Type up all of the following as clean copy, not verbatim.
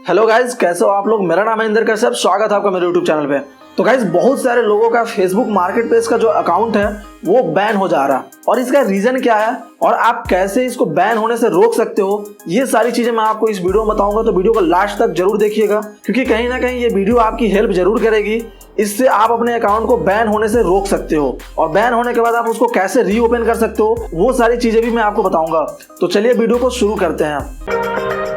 Hello guys, कैसे हो आप लोग। मेरा नाम है इंदर कश्यप, स्वागत है आपका मेरे यूट्यूब चैनल पे। तो गाइज, बहुत सारे लोगों का फेसबुक मार्केट प्लेस का जो अकाउंट है वो बैन हो जा रहा है और इसका रीजन क्या है और आप कैसे इसको बैन होने से रोक सकते हो, ये सारी चीजें मैं आपको इस वीडियो में बताऊंगा। तो वीडियो को लास्ट तक जरूर देखिएगा क्योंकि कहीं ना कहीं ये वीडियो आपकी हेल्प जरूर करेगी। इससे आप अपने अकाउंट को बैन होने से रोक सकते हो और बैन होने के बाद आप उसको कैसे रीओपन कर सकते हो, वो सारी चीजें भी मैं आपको बताऊंगा। तो चलिए वीडियो को शुरू करते हैं।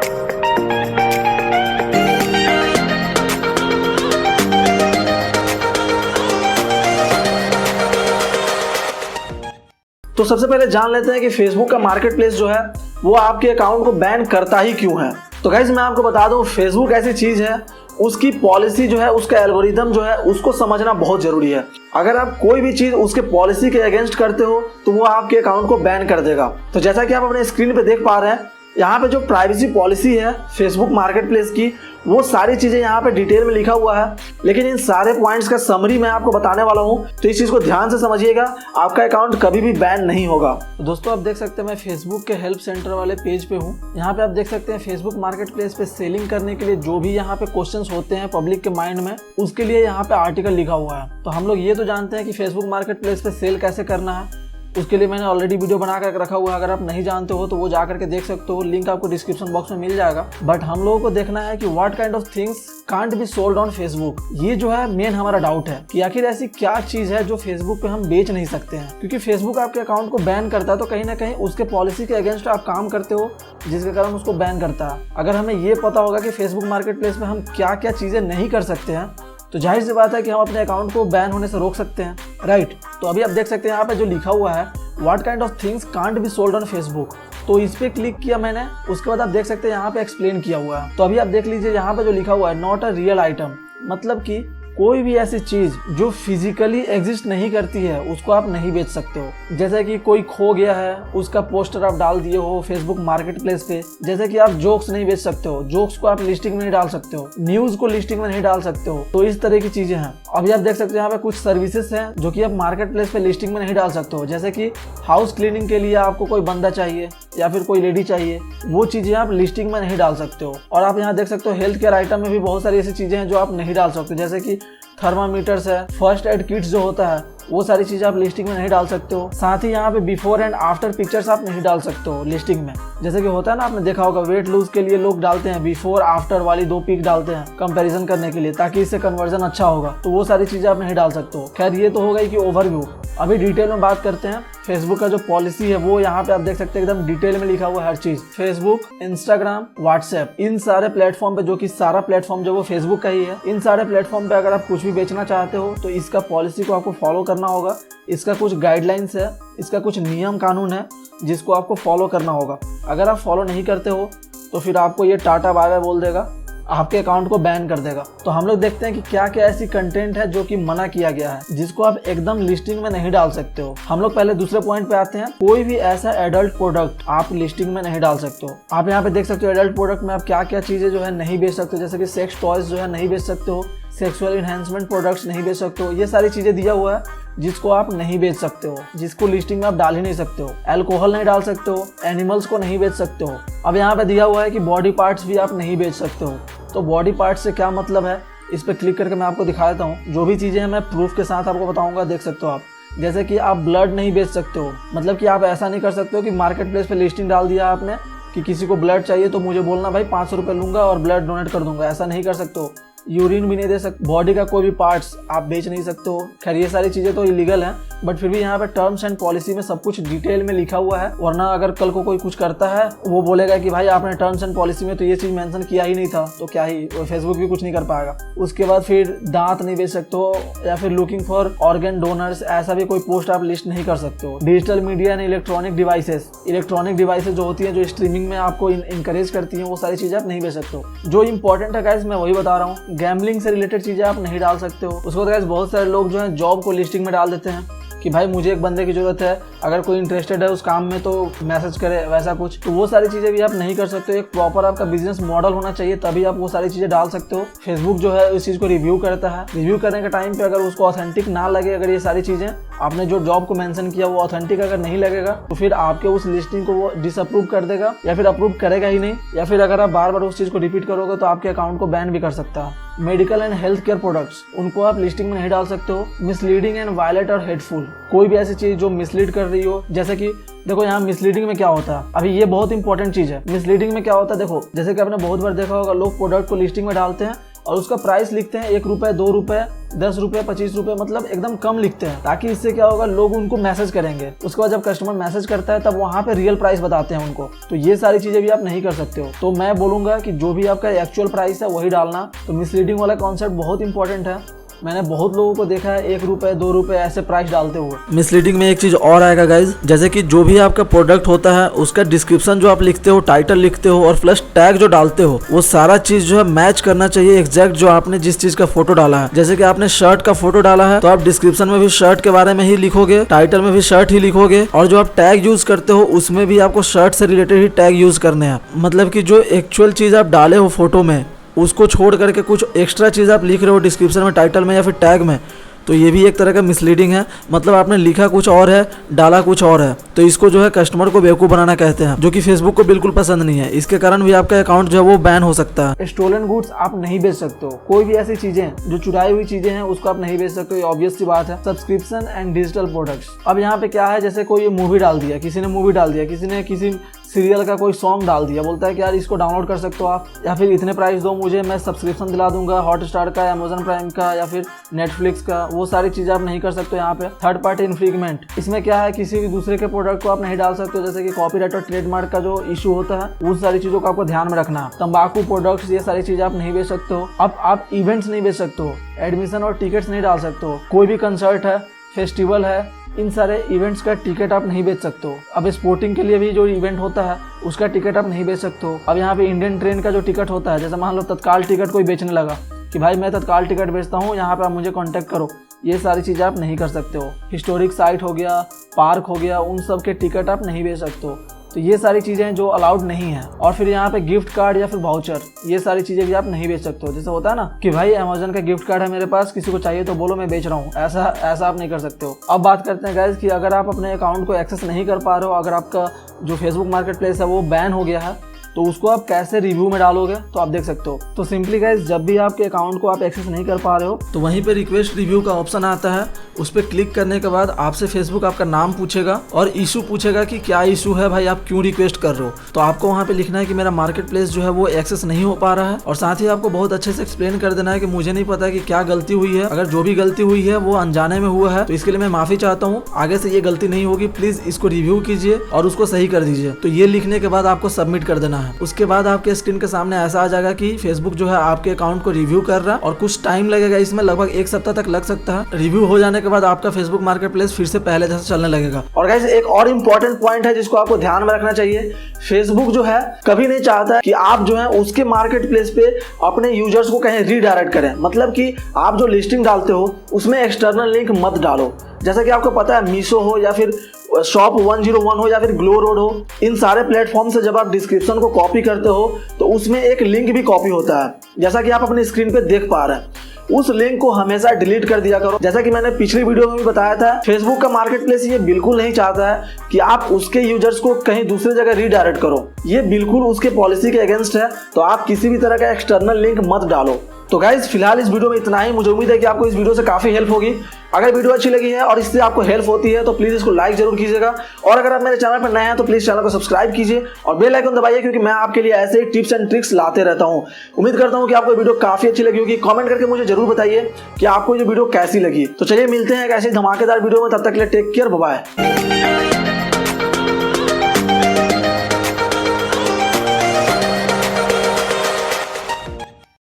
तो सबसे पहले जान लेते हैं कि फेसबुक का मार्केट प्लेस जो है वो आपके अकाउंट को बैन करता ही क्यों है। तो गाइस, मैं आपको बता दूं, फेसबुक ऐसी चीज है, उसकी पॉलिसी जो है, उसका एल्गोरिथम जो है, उसको समझना बहुत जरूरी है। अगर आप कोई भी चीज उसके पॉलिसी के अगेंस्ट करते हो तो वो आपके अकाउंट को बैन कर देगा। तो जैसा कि आप अपने स्क्रीन पे देख पा रहे हैं, यहाँ पे जो प्राइवेसी पॉलिसी है फेसबुक मार्केट प्लेस की, वो सारी चीजें यहाँ पे डिटेल में लिखा हुआ है। लेकिन इन सारे पॉइंट्स का समरी मैं आपको बताने वाला हूँ, तो इस चीज को ध्यान से समझिएगा, आपका अकाउंट कभी भी बैन नहीं होगा। तो दोस्तों, आप देख सकते हैं मैं फेसबुक के हेल्प सेंटर वाले पेज पे हूँ। यहाँ पे आप देख सकते हैं फेसबुक मार्केट प्लेस पे सेलिंग करने के लिए जो भी यहाँ पे क्वेश्चंस होते हैं पब्लिक के माइंड में, उसके लिए यहाँ पे आर्टिकल लिखा हुआ है। तो हम लोग ये तो जानते हैं कि फेसबुक मार्केट प्लेस पे सेल कैसे करना है, उसके लिए मैंने ऑलरेडी वीडियो बना कर रखा हुआ है। अगर आप नहीं जानते हो तो वो जा करके देख सकते हो, लिंक आपको डिस्क्रिप्शन बॉक्स में मिल जाएगा। बट हम लोगों को देखना है कि what kind of things can't be sold on Facebook. ये जो है मेन हमारा डाउट है कि आखिर ऐसी क्या चीज है जो फेसबुक पे हम बेच नहीं सकते हैं, क्योंकि फेसबुक आपके अकाउंट को बैन करता है तो कहीं ना कहीं उसके पॉलिसी के अगेंस्ट आप काम करते हो, जिसके कारण उसको बैन करता है। अगर हमें ये पता होगा कि फेसबुक मार्केट प्लेस में हम क्या क्या चीजें नहीं कर सकते हैं, तो जाहिर सी बात है कि हम अपने अकाउंट को बैन होने से रोक सकते हैं, राइट। तो अभी आप देख सकते हैं यहाँ पे जो लिखा हुआ है, what kind of things can't be sold on Facebook. तो इस पे क्लिक किया मैंने, उसके बाद आप देख सकते हैं यहाँ पे एक्सप्लेन किया हुआ है। तो अभी आप देख लीजिए, यहाँ पे जो लिखा हुआ है, नॉट अ रियल आइटम, मतलब कि कोई भी ऐसी चीज जो फिजिकली एग्जिस्ट नहीं करती है उसको आप नहीं बेच सकते हो। जैसे कि कोई खो गया है, उसका पोस्टर आप डाल दिए हो फेसबुक मार्केट प्लेस पे। जैसे कि आप जोक्स नहीं बेच सकते हो, जोक्स को आप लिस्टिंग में नहीं डाल सकते हो, न्यूज को लिस्टिंग में नहीं डाल सकते हो। तो इस तरह की चीजें हैं। अभी आप देख सकते हो यहाँ पे कुछ सर्विसेज हैं जो कि आप मार्केट प्लेस पे लिस्टिंग में नहीं डाल सकते हो। जैसे कि हाउस क्लीनिंग के लिए आपको कोई बंदा चाहिए या फिर कोई लेडी चाहिए, वो चीजें आप लिस्टिंग में नहीं डाल सकते हो। और आप यहाँ देख सकते हो हेल्थ केयर आइटम में भी बहुत सारी ऐसी चीजें हैं जो आप नहीं डाल सकते, जैसे कि थर्मामीटर्स है, फर्स्ट एड किट्स जो होता है, वो सारी चीजें आप लिस्टिंग में नहीं डाल सकते हो। साथ ही यहाँ पे बिफोर एंड आफ्टर पिक्चर्स आप नहीं डाल सकते हो लिस्टिंग में। जैसे कि होता है ना, आपने देखा होगा वेट लूज के लिए लोग डालते हैं बिफोर आफ्टर वाली 2 पिक डालते हैं कंपैरिजन करने के लिए, ताकि इससे कन्वर्जन अच्छा होगा। तो वो सारी चीजें आप नहीं डाल सकते हो। खैर, ये तो हो गई कि ओवरव्यू। अभी डिटेल में बात करते हैं। फेसबुक का जो पॉलिसी है वो यहाँ पे आप देख सकते हैं एकदम डिटेल में लिखा हुआ है हर चीज। फेसबुक, इंस्टाग्राम, व्हाट्सएप, इन सारे प्लेटफॉर्म पे, जो कि सारा प्लेटफॉर्म जो वो फेसबुक का ही है, इन सारे प्लेटफॉर्म पे अगर आप कुछ भी बेचना चाहते हो तो इसका पॉलिसी को आपको फॉलो करना होगा। इसका कुछ गाइडलाइंस है, इसका कुछ नियम कानून है जिसको आपको फॉलो करना होगा। अगर आप फॉलो नहीं करते हो तो फिर आपको ये टाटा बाय बाय बोल देगा, आपके अकाउंट को बैन कर देगा। तो हम लोग देखते हैं कि क्या क्या ऐसी कंटेंट है जो कि मना किया गया है, जिसको आप एकदम लिस्टिंग में नहीं डाल सकते हो। हम लोग पहले दूसरे पॉइंट पे आते हैं। कोई भी ऐसा एडल्ट प्रोडक्ट आप लिस्टिंग में नहीं डाल सकते हो। आप यहाँ पे देख सकते हो एडल्ट प्रोडक्ट में आप क्या क्या चीजें जो है नहीं बेच सकते हो, जैसे कि सेक्स टॉयज जो है नहीं बेच सकते हो, सेक्सुअल इनहेंसमेंट प्रोडक्ट्स नहीं बेच सकते हो। ये सारी चीजें दिया हुआ है जिसको आप नहीं बेच सकते हो, जिसको लिस्टिंग में आप डाल ही नहीं सकते हो। अल्कोहल नहीं डाल सकते हो, एनिमल्स को नहीं बेच सकते हो। अब यहाँ पे दिया हुआ है कि बॉडी पार्ट्स भी आप नहीं बेच सकते हो। तो बॉडी पार्ट्स से क्या मतलब है, इस पे क्लिक करके मैं आपको दिखा देता हूँ। जो भी चीजें हैं मैं प्रूफ के साथ आपको बताऊंगा, देख सकते हो आप। जैसे कि आप ब्लड नहीं बेच सकते हो, मतलब कि आप ऐसा नहीं कर सकते हो कि मार्केट प्लेस पे लिस्टिंग डाल दिया आपने कि किसी को ब्लड चाहिए तो मुझे बोलना भाई 500 रुपये लूंगा और ब्लड डोनेट कर दूंगा, ऐसा नहीं कर सकते हो। यूरिन भी नहीं दे सकते, बॉडी का कोई भी पार्ट्स आप बेच नहीं सकते हो। खैर, ये सारी चीजें तो इलीगल हैं, बट फिर भी यहाँ पे टर्म्स एंड पॉलिसी में सब कुछ डिटेल में लिखा हुआ है। वरना अगर कल को कोई कुछ करता है, वो बोलेगा कि भाई आपने टर्म्स एंड पॉलिसी में तो ये चीज मेंशन किया ही नहीं था, तो क्या ही फेसबुक भी कुछ नहीं कर पाएगा। उसके बाद फिर दांत नहीं बेच सकते हो, या फिर लुकिंग फॉर ऑर्गन डोनर्स, ऐसा भी कोई पोस्ट आप लिस्ट नहीं कर सकते हो। Digital media and electronic devices, electronic devices जो होती है, जो स्ट्रीमिंग में आपको इंकरेज करती है, वो सारी चीजें आप नहीं बेच सकते हो। जो इंपॉर्टेंट है गाइस, मैं वही बता रहा हूँ। गैम्बलिंग से रिलेटेड चीजें आप नहीं डाल सकते हो। उसके बाद गाइस बहुत सारे लोग जो है जॉब को लिस्टिंग में डाल देते हैं। कि भाई मुझे एक बंदे की जरूरत है, अगर कोई इंटरेस्टेड है उस काम में तो मैसेज करे, वैसा कुछ। तो वो सारी चीज़ें भी आप नहीं कर सकते हो। एक प्रॉपर आपका बिजनेस मॉडल होना चाहिए, तभी आप वो सारी चीज़ें डाल सकते हो। फेसबुक जो है इस चीज़ को रिव्यू करता है। रिव्यू करने के टाइम पे अगर उसको ऑथेंटिक ना लगे, अगर ये सारी चीज़ें आपने जो जॉब को मेंशन किया वो ऑथेंटिक अगर नहीं लगेगा, तो फिर आपके उस लिस्टिंग को वो डिसअप्रूव कर देगा, या फिर अप्रूव करेगा ही नहीं, या फिर अगर आप बार बार उस चीज़ को रिपीट करोगे तो आपके अकाउंट को बैन भी कर सकता है। Medical and health care products, उनको आप लिस्टिंग में नहीं डाल सकते हो। मिसलीडिंग एंड वायलेट और हेटफुल, कोई भी ऐसी चीज़ जो मिसलीड कर रही हो, जैसे कि देखो यहाँ मिसलीडिंग में क्या होता है, अभी ये बहुत इंपॉर्टेंट चीज़ है। मिसलीडिंग में क्या होता है, देखो जैसे कि आपने बहुत बार देखा होगा, लोग प्रोडक्ट को लिस्टिंग में डालते हैं और उसका प्राइस लिखते हैं 1 रुपये, 2 रुपये, 10 रुपये, 25 रुपये, मतलब एकदम कम लिखते हैं, ताकि इससे क्या होगा, लोग उनको मैसेज करेंगे। उसके बाद जब कस्टमर मैसेज करता है तब वहाँ पे रियल प्राइस बताते हैं उनको। तो ये सारी चीज़ें भी आप नहीं कर सकते हो। तो मैं बोलूँगा कि जो भी आपका एक्चुअल प्राइस है वही डालना। तो मिसलीडिंग वाला कॉन्सेप्ट बहुत इंपॉर्टेंट है। मैंने बहुत लोगों को देखा है 1 रुपये, 2 रुपये ऐसे प्राइस डालते हुए। मिसलीडिंग में एक चीज़ और आएगा गाइज, जैसे कि जो भी आपका प्रोडक्ट होता है उसका डिस्क्रिप्शन जो आप लिखते हो, टाइटल लिखते हो और प्लस टैग जो डालते हो, वो सारा चीज़ जो है मैच करना चाहिए एग्जैक्ट जो आपने जिस चीज़ का फोटो डाला है। जैसे कि आपने शर्ट का फोटो डाला है तो आप डिस्क्रिप्शन में भी शर्ट के बारे में ही लिखोगे, टाइटल में भी शर्ट ही लिखोगे, और जो आप टैग यूज करते हो उसमें भी आपको शर्ट से रिलेटेड ही टैग यूज करने हैं। मतलब कि जो एक्चुअल चीज़ आप डाले हो फोटो में, उसको छोड़ करके कुछ एक्स्ट्रा चीज़ आप लिख रहे हो डिस्क्रिप्शन में, टाइटल में या फिर टैग में, तो ये भी एक तरह का मिसलीडिंग है। मतलब आपने लिखा कुछ और है, डाला कुछ और है। तो इसको जो है कस्टमर को बेवकूफ़ बनाना कहते हैं, जो कि फेसबुक को बिल्कुल पसंद नहीं है। इसके कारण भी आपका अकाउंट जो है वो बैन हो सकता है। स्टोलन गुड्स आप नहीं बेच सकते हो। कोई भी ऐसी चीजें जो चुराई हुई चीजें हैं उसको आप नहीं बेच सकते हो, ये ऑब्वियस सी बात है। सब्सक्रिप्शन एंड डिजिटल प्रोडक्ट्स, अब यहाँ पे क्या है, जैसे कोई मूवी डाल दिया, किसी ने मूवी डाल दिया, किसी ने किसी सीरियल का कोई सॉन्ग डाल दिया, बोलता है कि यार इसको डाउनलोड कर सकते हो आप, या फिर इतने प्राइस दो मुझे, मैं सब्सक्रिप्शन दिला दूंगा हॉटस्टार का, अमेजन प्राइम का, या फिर नेटफ्लिक्स का। वो सारी चीज़ें आप नहीं कर सकते यहाँ पे। थर्ड पार्टी इन्फ्रिंगमेंट, इसमें क्या है, किसी भी दूसरे के प्रोडक्ट को आप नहीं डाल सकते हो, जैसे कि कॉपीराइट और ट्रेडमार्क का जो इशू होता है, उस सारी चीज़ों को आपको ध्यान में रखना है। तंबाकू प्रोडक्ट्स, ये सारी चीज़ें आप नहीं बेच सकते हो। अब आप इवेंट्स नहीं बेच सकते हो, एडमिशन और टिकट्स नहीं डाल सकते हो। कोई भी कंसर्ट है, फेस्टिवल है, इन सारे इवेंट्स का टिकट आप नहीं बेच सकते हो। अब स्पोर्टिंग के लिए भी जो इवेंट होता है उसका टिकट आप नहीं बेच सकते हो। अब यहाँ पे इंडियन ट्रेन का जो टिकट होता है, जैसे मान लो तत्काल टिकट कोई बेचने लगा कि भाई मैं तत्काल टिकट बेचता हूँ, यहाँ पे आप मुझे कांटेक्ट करो, ये सारी चीज़ें आप नहीं कर सकते हो। हिस्टोरिक साइट हो गया, पार्क हो गया, उन सब के टिकट आप नहीं बेच सकते हो। तो ये सारी चीज़ें जो अलाउड नहीं है। और फिर यहाँ पे गिफ्ट कार्ड या फिर वाउचर, ये सारी चीज़ें भी आप नहीं बेच सकते हो। जैसे होता है ना कि भाई अमेजन का गिफ्ट कार्ड है मेरे पास, किसी को चाहिए तो बोलो मैं बेच रहा हूँ, ऐसा आप नहीं कर सकते हो। अब बात करते हैं गाइस कि अगर आप अपने अकाउंट को एक्सेस नहीं कर पा रहे हो, अगर आपका जो फेसबुक मार्केट प्लेस है वो बैन हो गया है, तो उसको आप कैसे रिव्यू में डालोगे, तो आप देख सकते हो। तो सिंपली गाइस, जब भी आपके अकाउंट को आप एक्सेस नहीं कर पा रहे हो तो वहीं पे रिक्वेस्ट रिव्यू का ऑप्शन आता है, उस पर क्लिक करने के बाद आपसे फेसबुक आपका नाम पूछेगा और इशू पूछेगा कि क्या इशू है भाई, आप क्यों रिक्वेस्ट कर रहे हो। तो आपको वहाँ पे लिखना है कि मेरा मार्केट प्लेस जो है वो एक्सेस नहीं हो पा रहा है, और साथ ही आपको बहुत अच्छे से एक्सप्लेन कर देना है कि मुझे नहीं पता कि क्या गलती हुई है, अगर जो भी गलती हुई है वो अनजाने में हुआ है, तो इसके लिए मैं माफी चाहता हूँ, आगे से ये गलती नहीं होगी, प्लीज इसको रिव्यू कीजिए और उसको सही कर दीजिए। तो ये लिखने के बाद आपको सबमिट कर देना है। उसके बाद आपके स्क्रीन के सामने ऐसा आ जाएगा कि फेसबुक जो है आपके अकाउंट को रिव्यू कर रहा है, और कुछ टाइम लगेगा, इसमें लगभग 1 सप्ताह तक लग सकता है। रिव्यू हो जाने के बाद आपका फेसबुक मार्केट प्लेस फिर से पहले जैसा चलने लगेगा। और गाइस एक और इम्पोर्टेंट पॉइंट है जिसको आपको ध्यान में रखना चाहिए, फेसबुक जो है कभी नहीं चाहता कि आप जो है उसके मार्केट प्लेस पे अपने यूजर्स को कहीं रीडायरेक्ट करें। मतलब कि आप जो लिस्टिंग डालते हो उसमें एक्सटर्नल लिंक मत डालो। जैसा कि आपको पता है, मीशो हो या फिर शॉप 101 हो या फिर ग्लो रोड हो, इन सारे प्लेटफॉर्म से जब आप डिस्क्रिप्शन को कॉपी करते हो तो उसमें एक लिंक भी कॉपी होता है, जैसा कि आप अपनी स्क्रीन पे देख पा रहे हैं। उस लिंक को हमेशा डिलीट कर दिया करो। जैसा कि मैंने पिछली वीडियो में भी बताया था, फेसबुक का मार्केट प्लेस ये बिल्कुल नहीं चाहता है कि आप उसके यूजर्स को कहीं दूसरी जगह रीडायरेक्ट करो, ये बिल्कुल उसके पॉलिसी के अगेंस्ट है। तो आप किसी भी तरह का एक्सटर्नल लिंक मत डालो। तो गाइज फिलहाल इस वीडियो में इतना ही। मुझे उम्मीद है कि आपको इस वीडियो से काफी हेल्प होगी। अगर वीडियो अच्छी लगी है और इससे आपको हेल्प होती है तो प्लीज इसको लाइक जरूर कीजिएगा, और अगर आप मेरे चैनल पर नए हैं तो प्लीज चैनल को सब्सक्राइब कीजिए और बेल आइकन दबाइए, क्योंकि मैं आपके लिए ऐसे ही टिप्स एंड ट्रिक्स लाते रहता हूं। उम्मीद करता हूं कि आपको वीडियो काफी अच्छी लगी होगी। कमेंट करके मुझे जरूर बताइए कि आपको ये वीडियो कैसी लगी। तो चलिए मिलते हैं एक ऐसी धमाकेदार वीडियो में, तब तक के लिए टेक केयर, बाय बाय।